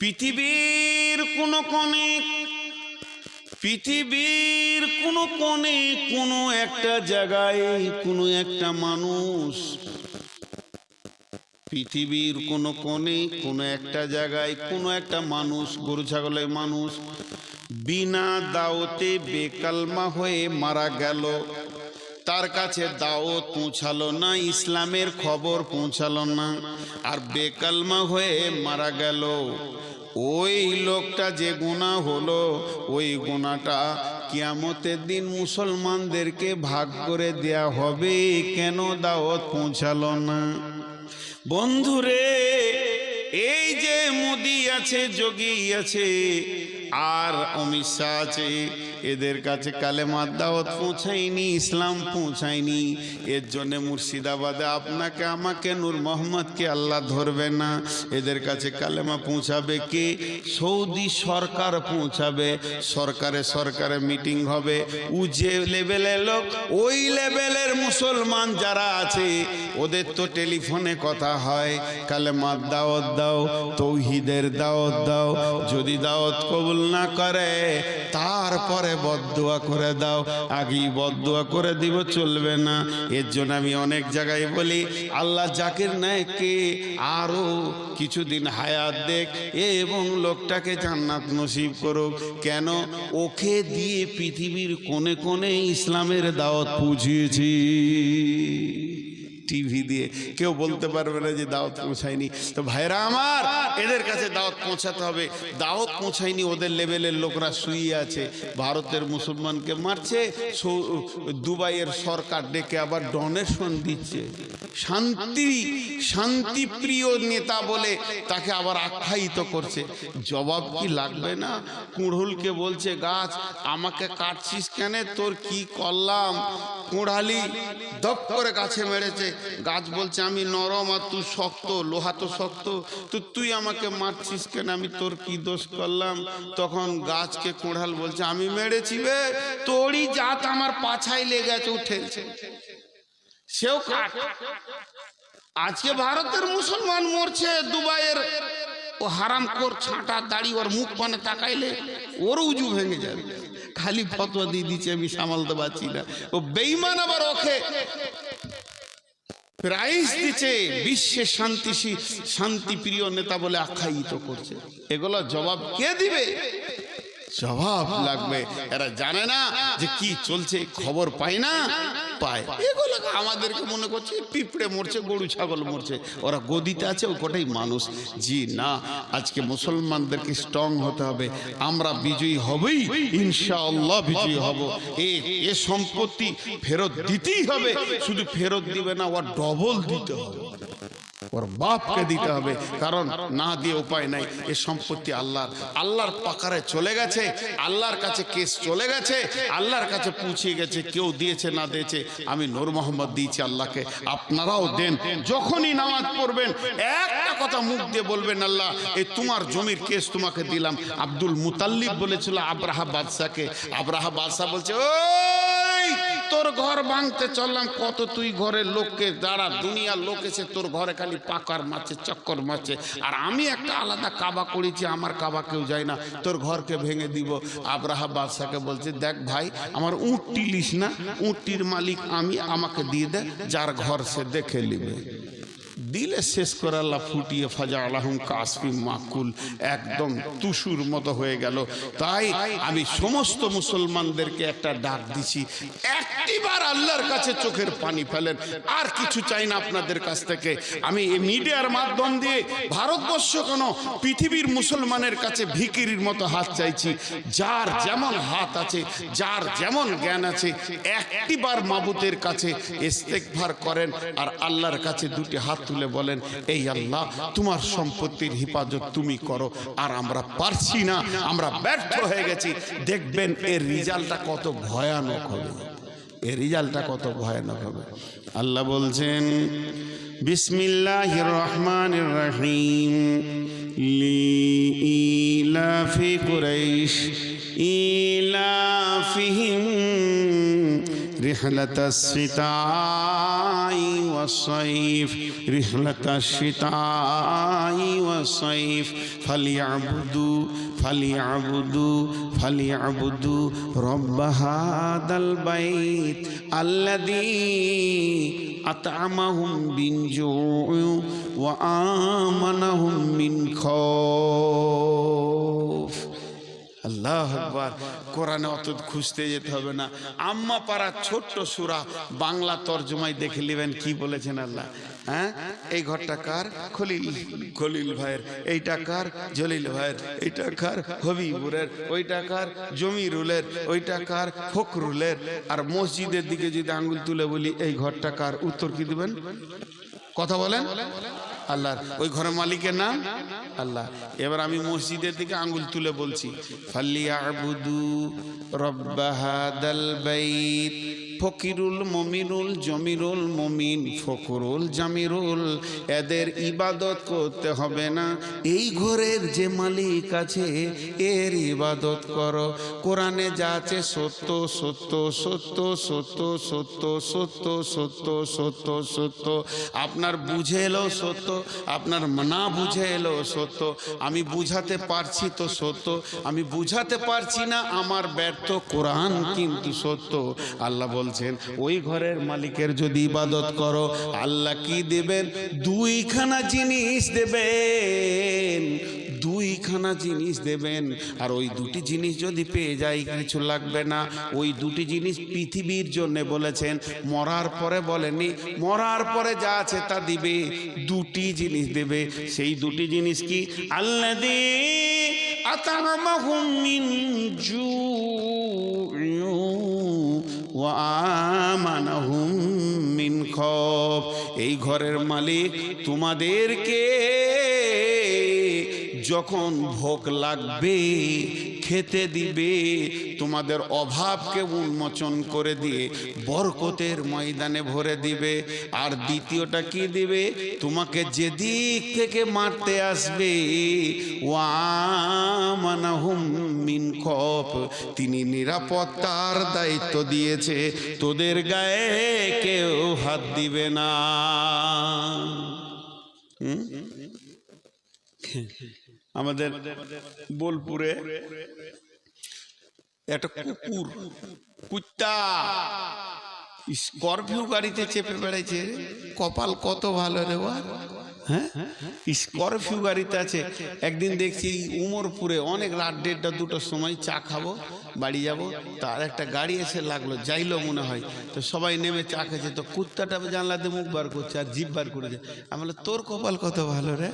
পৃথিবীর কোনো কোণে কোনো একটা জায়গায় কোনো একটা মানুষ, পৃথিবীর কোনো কোণে কোনো একটা জায়গায় কোনো একটা মানুষ, গরু ছাগলের মানুষ বিনা দাওতে বেকালমা হয়ে মারা গেল। তার কাছে দাওয়াত পৌঁছালো না, ইসলামের খবর পৌঁছালো না, আর বেকালমা হয়ে মারা গেল। ওই লোকটা যে গুনাহ হলো, ওই গুনাহটা কিয়ামতের দিন মুসলমানদেরকে ভাগ করে দেয়া হবে। কেন দাওয়াত পৌঁছালো না? বন্ধুরে, এই যে মোদি আছে, যোগী আছে, আর অমিত শাহ আছে, এদের কাছে কালেমার দাওয়াত পৌঁছায়নি, ইসলাম পৌঁছায়নি। এর জন্য মুর্শিদাবাদে আপনাকে আমাকে নূর মোহাম্মদকে আল্লাহ ধরবে না। এদের কাছে কালেমা পৌঁছাবে কে? সৌদি সরকার পৌঁছাবে। সরকারে মিটিং হবে। ও যে লেভেলের লোক, ওই লেভেলের মুসলমান যারা আছে, ওদের তো টেলিফোনে কথা হয়, কালেমার দাওয়াত দাও, তৌহিদের দাওয়াত দাও। যদি দাওয়াত কবুল না করে তারপরে বদদুয়া করে দাও। আগেই বদদুয়া করে দিব চলবে না। এর জন্য আমি অনেক জায়গায় বলি, আল্লাহ জাকির নায়েককে আরো কিছুদিন হায়াত দেখ এবং লোকটাকে জান্নাত নসিব করুক। কেন? ওকে দিয়ে পৃথিবীর কোণে কোণে ইসলামের দাওয়াত পৌঁছিয়েছি। টিভি দিয়ে কেউ বলতে পারবে না যে দাওয়াত পৌঁছায়নি। তো ভাইরা আমার, এদের কাছে দাওয়াত পৌঁছাতে হবে। দাওয়াত পৌঁছায়নি, ওদের লেভেলের লোকরা শুয়ে আছে, ভারতের মুসলমানকে মারছে, দুবাইয়ের সরকার ডেকে আবার ডোনেশন দিচ্ছে। শান্তিপ্রিয় নেতা বলে তাকে আবার আখ্যায়িত করছে। জবাব কি লাগবে না? কুড়ুলকে বলছে, গাছ আমাকে কাটছিস কেন? তোর কি করলাম? কুড়ালি দপ করে গাছে মেরেছে। গাছ বলছে, আমি নরম আর তুই শক্ত, লোহা তো শক্ত, তো তুই আমাকে মারছিস কেন? আমি তোর কি দোষ করলাম? তখন গাছকে কুড়াল বলছে, আমি মেরেছি বে, তোরই জাত আমার পাছায় লেগেছে, উঠেছে। সেও কাট। আজকে ভারতের মুসলমান মরছে, দুবাইয়ের ও হারামখোর ছাঁটা দাড়ি, ওর মুখ পানে তাকাইলে ওর উজু ভেঙে যাবে। খালি ফতোয়া দিয়ে দিচ্ছে, আমি সামালতে পারছি না। ও বেঈমান আবার ওকে প্রাইজ দিচ্ছে, বিশ্বের শান্তিপ্রিয় নেতা বলে আখ্যায়িত করছে। এগুলো জবাব কে দিবে? জবাব লাগবে। এরা জানে না যে কি চলছে, খবর পায় না, পায়। এগুলো আমাদেরকে মনে করছে পিঁপড়ে মরছে, গরু ছাগল মরছে, ওরা গদিতে আছে, ও কোটাই মানুষ। জি না, আজকে মুসলমানদেরকে স্ট্রং হতে হবে। আমরা বিজয়ী হবই, ইনশাআল্লাহ বিজয়ী হব। এ সম্পত্তি ফেরত দিতেই হবে। শুধু ফেরত দিবে না, ওর ডবল দিতে হবে, ওর বাপকে দিতে হবে। কারণ না দিয়ে উপায় নাই। এ সম্পত্তি আল্লাহর পাকারে চলে গেছে, আল্লাহর কাছে কেস চলে গেছে, আল্লাহর কাছে পৌঁছে গেছে। কেউ দিয়েছে না দিয়েছে, আমি নূর মোহাম্মদ দিয়েছি আল্লাহকে, আপনারাও দেন। যখনই নামাজ পড়বেন একটা কথা মুখ দিয়ে বলবেন, আল্লাহ এই তোমার জমির কেস তোমাকে দিলাম। আব্দুল মুতাল্লিব বলেছিল আব্রাহা বাদশাকে, আব্রাহা বাদশা বলছে, ওই তোর ঘর ভাঙতে চললাম, কত তুই ঘরের লোককে, যারা দুনিয়ার লোক এসে তোর ঘরে খালি পাকার মারছে, চক্কর মারছে, আর আমি একটা আলাদা কাবা করেছি, আমার কাবা কেউ যায় না, তোর ঘরকে ভেঙে দিব। আব্রাহা বাদশাকে বলছে, দেখ ভাই, আমার উটটি লিস না, উটটির মালিক আমি, আমাকে দিয়ে দে, যার ঘর সে দেখে নিবে। দিলে শেষ করে আল্লাহ ফুটিয়ে ফাজা আলাহুম কাসফি মাকুল, একদম তুসুর মতো হয়ে গেল। তাই আমি সমস্ত মুসলমানদেরকে একটা ডাক দিছি, একটিবার আল্লাহর কাছে চোখের পানি ফেলেন। আর কিছু চাই না আপনাদের কাছ থেকে। আমি এই মিডিয়ার মাধ্যম দিয়ে ভারতবর্ষ কেন পৃথিবীর মুসলমানের কাছে ভিখিরির মতো হাত চাইছি। যার যেমন হাত আছে, যার যেমন জ্ঞান আছে, একটিবার মাবুদের কাছে ইস্তেগফার করেন আর আল্লাহর কাছে দুটি হাত তুলে বলেন, এই আল্লাহ তোমার সম্পত্তির হিফাজত তুমি করো, আর আমরা পারছি না, আমরা ব্যর্থ হয়ে গেছি। দেখবেন এর রেজাল্টটা কত ভয়ানক হবে, এর রেজাল্টটা কত ভয়ানক হবে। আল্লাহ বলছেন, বিসমিল্লাহির রহমানির রহিম, লিইলাফি কুরাইশ ইলাফিহিম রিহলাতাস শিতাই ওয়াস সাইফ রিহলাতাস শিতাই ওয়াস ওয়াস-সাইফ ফালিয়াবুদু রব্ব হাদাল বাইত আল্লাযী আত'আমাহুম মিন জু'ইন ওয়া আমানাহুম মিন খাউফ। আল্লাহ আকবার। কোরআনে অত খুঁজতে যেতে হবে না, আম্মা পাড়া ছোট্ট সূরা বাংলা তরজমায় দেখে নেবেন কি বলেছেন আল্লাহ। হ্যাঁ, এই ঘরটা কার? খলিল ভাইয়ের, এইটা কার? জলিল ভাইয়ের, এইটা কার? হবিবুরের, ওইটা কার? জমিরুলের, ওইটা কার? ফখরুলের। আর মসজিদের দিকে যদি আঙ্গুল তুলে বলি এই ঘরটা কার, উত্তর কি দিবেন? কথা বলেন। আল্লাহর। ওই ঘরের মালিকের নাম আল্লাহ। এবার আমি মসজিদের দিকে আঙ্গুল তুলে বলছি ফালিয়াবুদু রব্ব হাদাল বাইত। ফকিরুল মমিনুল জমিরুল মমিন ফখরুল জামিরুল, এদের ইবাদত করতে হবে না, এই ঘরের যে মালিক আছে এর ইবাদত করো। কোরআনে যা আছে সত্য সত্য সত্য সত্য সত্য সত্য সত্য সত্য সত্য। আপনার বুঝে এলো সত্য, আপনার না বুঝে এলো সত্য। আমি বুঝাতে পারছি তো সত্য, আমি বুঝাতে পারছি না আমার ব্যর্থ, কোরআন কিন্তু সত্য। আল্লাহ বলছেন ওই ঘরের মালিকের যদি ইবাদত করো আল্লাহ কি দেবেন? দুইখানা জিনিস দেবেন, দুইখানা জিনিস দেবেন। আর ওই দুটি জিনিস যদি পেয়ে যাই কিছু লাগবে না। ওই দুটি জিনিস পৃথিবীর জন্য বলেছেন, মরার পরে বলেনি, মরার পরে যা আছে তা দিবে। দুটি জিনিস দেবে, সেই দুটি জিনিস কি? আল্লাযী আত'আমাহুম মিন জু'ইন ওয়া আমানাহুম মিন খাউফ। এই ঘরের মালিক তোমাদেরকে যখন ভোগ লাগবে খেতে দিবে, তোমাদের অভাবকে উন্মোচন করে দিয়ে বরকতের ময়দানে ভরে দিবে। আর দ্বিতীয়টা কি দিবে? তোমাকে যেদিক থেকে মারতে আসবে ওয়া আমানাহুম মিন খাউফ, তিনি নিরাপত্তার দায়িত্ব দিয়েছে, তোদের গায়ে কেউ হাত দিবে না। আমাদের বোলপুরে একটা কুত্তা স্করপিও গাড়িতে চেপে বেড়াইছে। কপাল কত ভালো রে বা। হ্যাঁ, স্করপিও গাড়িতে আছে। একদিন দেখছি উমরপুরে অনেক রাত 1:30 2টার সময় চা খাবো, বাড়ি যাব, তার একটা গাড়ি এসে লাগলো, যাইলো মনে হয়। তো সবাই নেমে চা খেয়েছে, তো কুত্তাটা জানলাতে মুখ বার করছে আর জিভ বার করেছে। আমি বললাম তোর কপাল কত ভালো রে,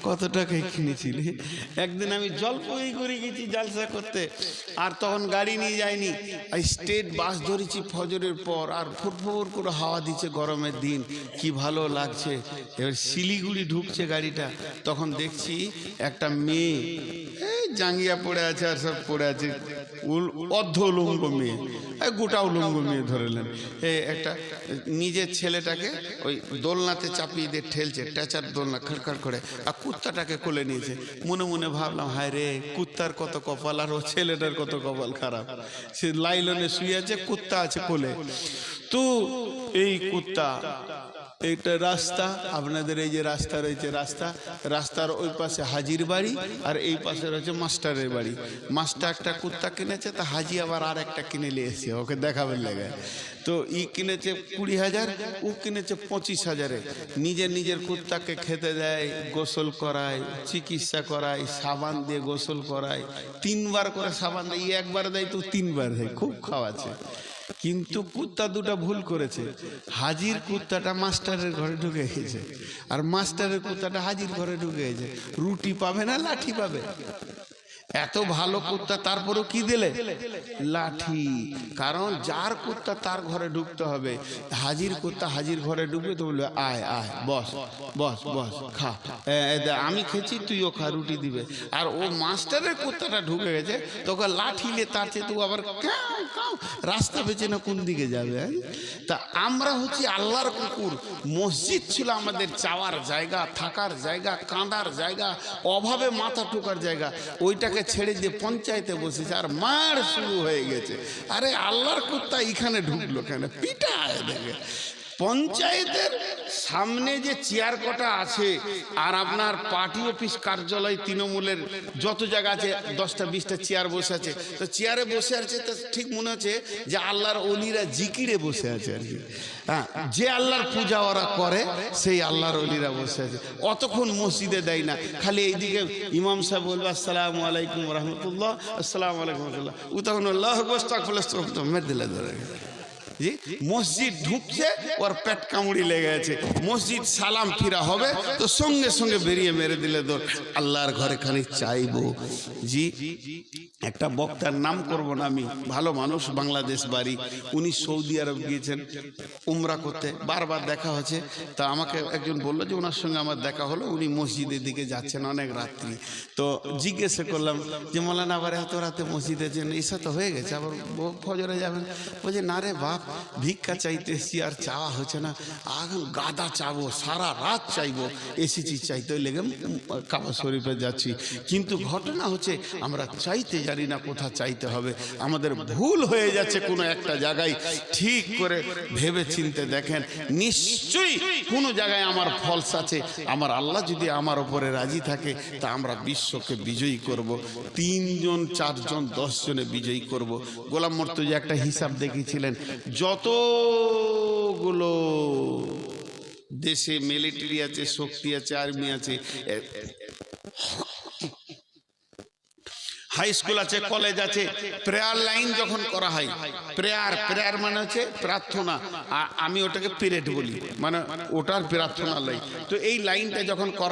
কত টাকায় কিনেছিলি? একদিন আমি জলপাইগুড়ি করে গেছি জালসা করতে, আর তখন গাড়ি নিয়ে যাইনি, স্টেট বাস ধরেছি ফজরের পর, আর ফুটফুট করে হাওয়া দিচ্ছে গরমের দিন, কি ভালো লাগছে। এবার শিলিগুড়ি ঢুকছে গাড়িটা, তখন দেখছি একটা মেয়ে জাঙ্গিয়া পড়ে আছে আর সব পড়ে আছে, অর্ধ উলঙ্গ মেয়ে, গোটা উলঙ্গ মেয়ে ধরেলেন। একটা নিজের ছেলেটাকে ওই দোলনাতে চাপিয়ে দিয়ে ঠেলছে, টেচার দোলনা খড়খড় করে, আর কুত্তাটাকে কোলে নিয়েছে। মনে মনে ভাবলাম হায় রে, কুত্তার কত কপাল আর ও ছেলেটার কত কপাল খারাপ। সে লাইলনে শুয়ে আছে, কুত্তা আছে কোলে। তো এই কুত্তা, এইটা রাস্তা, আপনাদের এই যে রাস্তা রয়েছে, রাস্তার ওই পাশে হাজির বাড়ি আর এই পাশে রয়েছে মাস্টারের বাড়ি। মাস্টার একটা কুত্তা কিনেছে, তা হাজি আবার আর একটা কিনে নিয়ে এসছে ওকে দেখাবেন লাগে। তো ই কিনেছে 20,000, ও কিনেছে 25,000-এ। নিজের কুত্তাকে খেতে দেয়, গোসল করায়, চিকিৎসা করায়, সাবান দিয়ে গোসল করায়, 3বার করে সাবান দেয়। একবার দেয় তো 3বার দেয়, খুব খাওয়াচ্ছে। কিন্তু কুত্তা দুটা ভুল করেছে। হাজির কুত্তাটা মাস্টারের ঘরে ঢুকে গেছে, আর মাস্টারের কুত্তাটা হাজির ঘরে ঢুকে গেছে। রুটি পাবে না লাঠি পাবে? এত ভালো কুত্তা, তারপরেও কি দিলে? লাঠি। কারণ যার কুত্তা তার ঘরে ঢুকতে হবে। হাজির কুত্তা হাজির ঘরে ঢুকবে তো বলবে আয় আয়, বস বস বস, খা, আমি খেয়েছি তুইও খা, রুটি দিবে। আর ও মাস্টারের কুত্তাটা ঢুকে গেছে, তোকে লাঠি নিয়ে তার চেয়ে তো আবার রাস্তা বেঁচে না কোন দিকে যাবে। তা আমরা হচ্ছি আল্লাহর কুকুর। মসজিদ ছিল আমাদের চাওয়ার জায়গা, থাকার জায়গা, কাঁদার জায়গা, অভাবে মাথা ঠোকার জায়গা। ওইটাকে ছেড়ে দিয়ে পঞ্চায়েতে বসেছে আর মার শুরু হয়ে গেছে। আরে আল্লাহর কুত্তা এখানে ঢুকলো কেন? পিটায় দেখে পঞ্চায়েতের সামনে যে চেয়ার কটা আছে আর আপনার পার্টি অফিস কার্যালয় তৃণমূলের যত জায়গা আছে 10টা 20টা চেয়ার বসে আছে, তো চেয়ারে বসে আছে তো ঠিক মনে হচ্ছে যে আল্লাহর ওলিরা জিকিরে বসে আছে আর কি। হ্যাঁ, যে আল্লাহর পূজা ওরা করে সেই আল্লাহর ওলিরা বসে আছে। অতক্ষণ মসজিদে দেয় না, খালি এইদিকে ইমাম সাহেব বলবে আসসালামু আলাইকুম রহমতুল্লাহ, আসসালামু আলাইকুম রহমতুল্লাহ, ও তখন আল্লাহ মেরে দিলে ধরে জি। মসজিদ ঢুকছে ওর পেট কামড়ি লেগে আছে, মসজিদ সালাম ফিরা হবে তো সঙ্গে সঙ্গে বেরিয়ে মেরে দিলে দৌড়। আল্লাহর ঘরে খালি চাইবো জি। একটা বক্তার নাম করব না আমি, ভালো মানুষ, বাংলাদেশ বাড়ি, উনি সৌদি আরব গিয়েছেন উমরা করতে, বারবার দেখা হচ্ছে। তা আমাকে একজন বললো যে ওনার সঙ্গে আমার দেখা হলো, উনি মসজিদের দিকে যাচ্ছেন অনেক রাত্রি। তো জিজ্ঞেসে করলাম যে মৌলানা আবার এত রাতে মসজিদে যান, ঈশা তো হয়ে গেছে, আবার ফজরে যাবেন? বলছে না রে বাপ, ভিক্ষা চাইতে এসছি আর চাওয়া হচ্ছে না, এখন গাদা চাবো, সারা রাত চাইবো, এসেছি চাইতে লেগে কাবা শরীফে যাচ্ছি। কিন্তু ঘটনা হচ্ছে আমরা চাইতে জানি না কোথা চাইতে হবে, আমাদের ভুল হয়ে যাচ্ছে কোনো একটা জায়গায়। ঠিক করে ভেবে চিনতে দেখেন, নিশ্চয়ই কোনো জায়গায় আমার ফলস আছে। আমার আল্লাহ যদি আমার ওপরে রাজি থাকে তা আমরা বিশ্বকে বিজয়ী করব। 3 জন 4 জন 10 জনে বিজয়ী করব। গোলাম মর্তুজা একটা হিসাব দেখিয়েছিলেন, যতগুলো দেশে মিলিটারি আছে, শক্তি আছে, আর্মি আছে, হাই স্কুল আছে, কলেজ আছে, প্রেয়ার লাইন যখন করা হয়, প্রেয়ার মানে হচ্ছে প্রার্থনা, আমি ওটাকে পিরিয়ড বলি, মানে ওটার প্রার্থনা লাইন। তো এই লাইনটা যখন করা